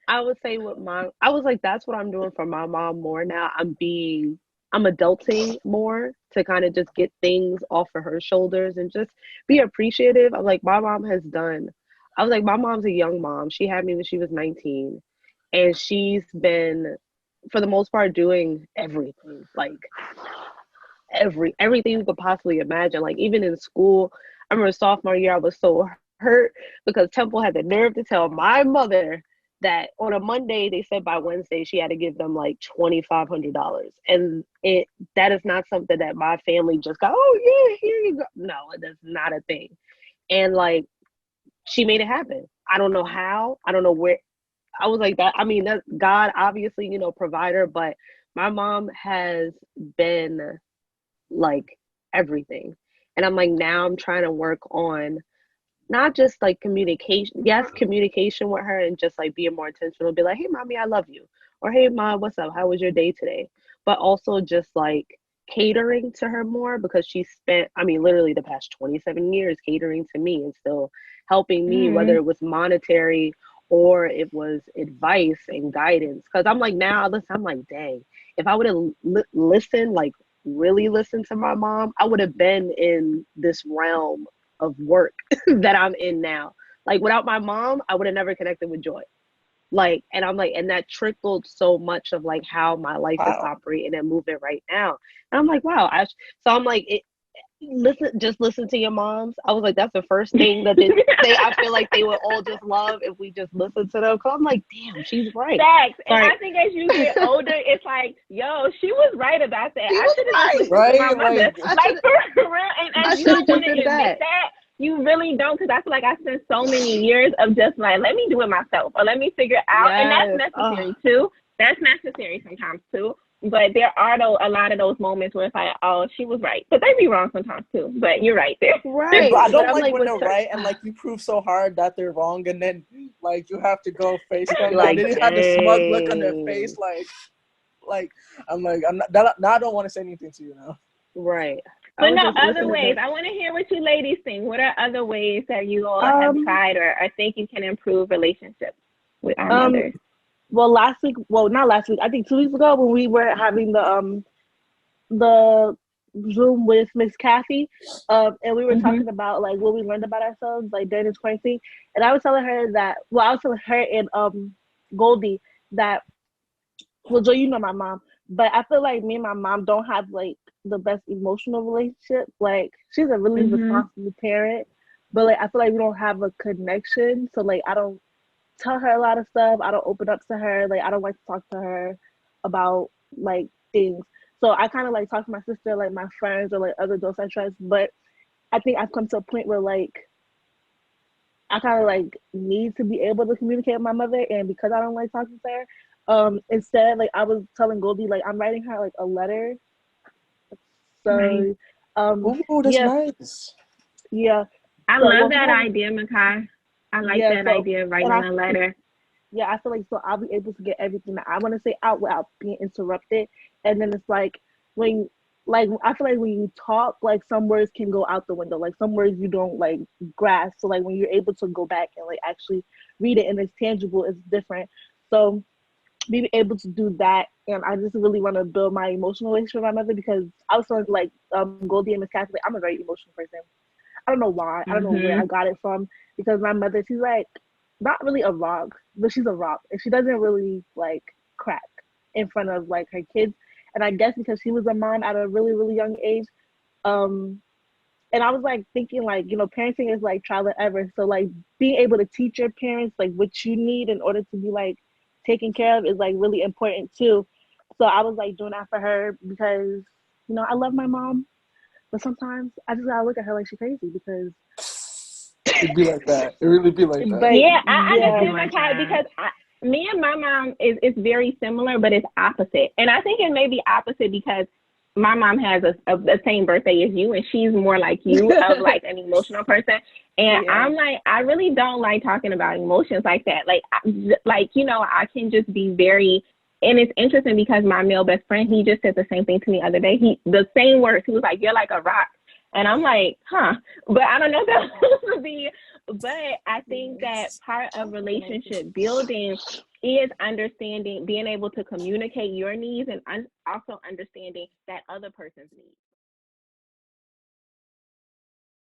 I would say with my, I was like, that's what I'm doing for my mom more now. I'm adulting more to kind of just get things off of her shoulders and just be appreciative. I'm like, my mom has done, I was like, my mom's a young mom. She had me when she was 19, and she's been, for the most part, doing everything. Like, everything you could possibly imagine. Like, even in school, I remember sophomore year, I was so hurt because Temple had the nerve to tell my mother that on a Monday they said by Wednesday she had to give them like $2,500, and it that is not something that my family just got. Oh yeah, here you go. No, that's not a thing. And like, she made it happen. I don't know how. I don't know where. I was like that. I mean, that's God, obviously, provider, but my mom has been like everything. And I'm like, now I'm trying to work on not just like communication, yes, communication with her, and just like being more intentional, be like, hey, mommy, I love you. Or hey, mom, what's up? How was your day today? But also just like catering to her more, because she spent, I mean, literally the past 27 years catering to me and still helping me, whether Mm. it was monetary or it was advice and guidance. Because I'm like, now, listen, I'm like, dang, if I would have listened, like really listened to my mom, I would have been in this realm of work that I'm in now. Like, without my mom, I would have never connected with Joy. Like, and I'm like, and that trickled so much of like how my life is Wow. operating and moving right now. And I'm like, wow. So I'm like, just listen to your moms. I was like, that's the first thing that I feel like they would all just love if we just listen to them. Cause I'm like, damn, she's right. Facts. And Right. I think as you get older, it's like, yo, she was right about that. She I was should have just right. listened to my Right? mother. Like, I Like, should for real. And I as you should have don't just want to did admit that. that, you really don't. Because I feel like I spent so many years of just like, let me do it myself or let me figure it out. And that's Yes. Oh, necessary too. That's necessary sometimes too. But there are though a lot of those moments where it's like, oh, she was right. But they be wrong sometimes too. But you're right there. but right. I But don't I'm like like, when with they're certain, right and like you prove so hard that they're wrong, and then like you have to go face them, and like, then you have the smug look on their face, dang. like I'm like I'm not that, now I don't want to say anything to you now. Right. I But was no, just other listening ways. to I want to hear what you ladies think. What are other ways that you all have um tried or think you can improve relationships with our um mothers? well, last week, well, not last week, I think 2 weeks ago, when we were having the Zoom with Miss Kathy, and we were Mm-hmm. talking about like what we learned about ourselves like during this quarantine. And I was telling her that, well, I was telling her and Goldie that, well, Joe, you know my mom, but I feel like me and my mom don't have like the best emotional relationship. Like, she's a really Mm-hmm. responsible parent, but like I feel like we don't have a connection. So like I don't tell her a lot of stuff. I don't open up to her. Like, I don't like to talk to her about like things. So I kind of like talk to my sister, like my friends or like other adults I trust. But I think I've come to a point where like I kind of like need to be able to communicate with my mother, and because I don't like talking to her, instead, like I was telling Goldie, like I'm writing her like a letter. Nice. So, Ooh, that's yeah, nice. yeah. I So love well, we that have, idea, Makai. I like yeah. that So, idea of and writing I a letter. yeah, I feel like, so I'll be able to get everything that I want to say out without being interrupted. And then it's like, when, like, I feel like when you talk, like some words can go out the window, like some words you don't like grasp. So like when you're able to go back and like actually read it and it's tangible, it's different. So being able to do that, and I just really want to build my emotional relationship with my mother, because I was telling like Goldie and Miss Catholic, I'm a very emotional person. I don't know why. I don't know where Mm-hmm. I got it from, because my mother, she's like not really a rock, but she's a rock, and she doesn't really like crack in front of like her kids. And I guess because she was a mom at a really really young age, um, and I was like thinking like, parenting is like trial and error. So like being able to teach your parents like what you need in order to be like taken care of is like really important too. So I was like doing that for her, because I love my mom, but sometimes I just gotta look at her like she's crazy, because It'd be like that. It really be like that. but Yeah, I yeah, understand It'd be like Makai that. because me and my mom is very similar, but it's opposite. And I think it may be opposite because my mom has the same birthday as you, and she's more like you, of like an emotional person. And yeah, I'm like, I really don't like talking about emotions like that. Like I can just be very. And it's interesting because my male best friend, he just said the same thing to me the other day. The same words. He was like, "You're like a rock," and I'm like, "Huh." But I don't know if that's supposed to be, but I think that part of relationship building is understanding, being able to communicate your needs and also understanding that other person's needs.